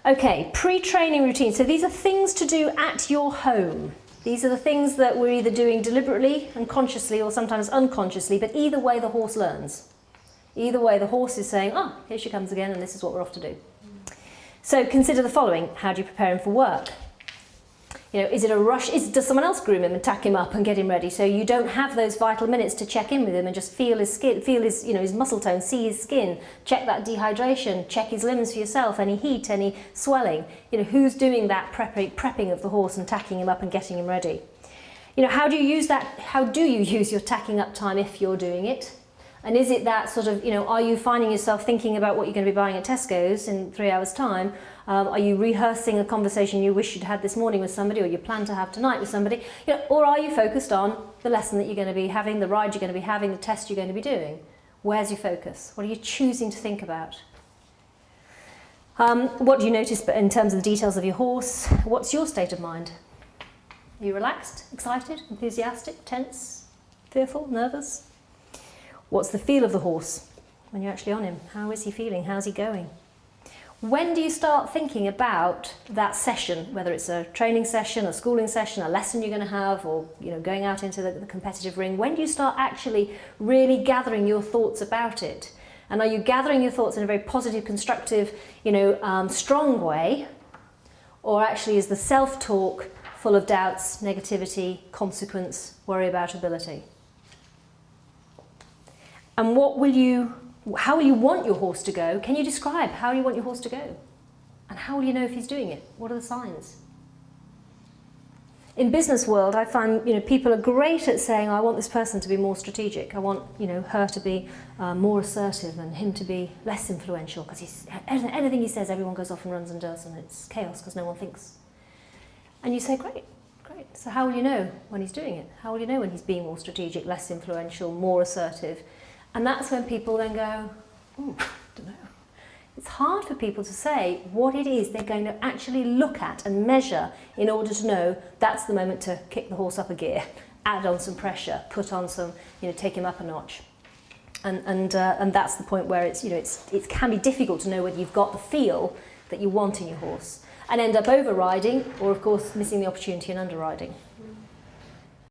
Okay, pre-training routine. So these are things to do at your home. These are the things that we're either doing deliberately and consciously or sometimes unconsciously, but either way the horse learns. Either way the horse is saying, oh, here she comes again and this is what we're off to do. So consider the following. How do you prepare him for work? You know, is it a rush? Does someone else groom him and tack him up and get him ready so you don't have those vital minutes to check in with him and just feel his skin, feel his, you know, his muscle tone, see his skin, check that dehydration, check his limbs for yourself, any heat, any swelling. You know, who's doing that prepping of the horse and tacking him up and getting him ready? You know, how do you use that? How do you use your tacking up time if you're doing it? And is it that sort of, you know, are you finding yourself thinking about what you're going to be buying at Tesco's in 3 hours' time? Are you rehearsing a conversation you wish you'd had this morning with somebody or you plan to have tonight with somebody? You know, or are you focused on the lesson that you're going to be having, the ride you're going to be having, the test you're going to be doing? Where's your focus? What are you choosing to think about? What do you notice in terms of the details of your horse? What's your state of mind? Are you relaxed, excited, enthusiastic, tense, fearful, nervous? What's the feel of the horse when you're actually on him? How is he feeling? How's he going? When do you start thinking about that session, whether it's a training session, a schooling session, a lesson you're going to have, or you know, going out into the competitive ring? When do you start actually really gathering your thoughts about it? And are you gathering your thoughts in a very positive, constructive, you know, strong way? Or actually is the self-talk full of doubts, negativity, consequence, worry about ability? And how will you want your horse to go? Can you describe how you want your horse to go? And how will you know if he's doing it? What are the signs? In business world, I find, you know, people are great at saying, I want this person to be more strategic. I want, you know, her to be more assertive and him to be less influential, because anything he says, everyone goes off and runs and does, and it's chaos because no one thinks. And you say, great. So how will you know when he's doing it? How will you know when he's being more strategic, less influential, more assertive? And that's when people then go, oh, I don't know. It's hard for people to say what it is they're going to actually look at and measure in order to know that's the moment to kick the horse up a gear, add on some pressure, put on some, you know, take him up a notch. And that's the point where it's, you know, it can be difficult to know whether you've got the feel that you want in your horse and end up overriding or, of course, missing the opportunity and underriding.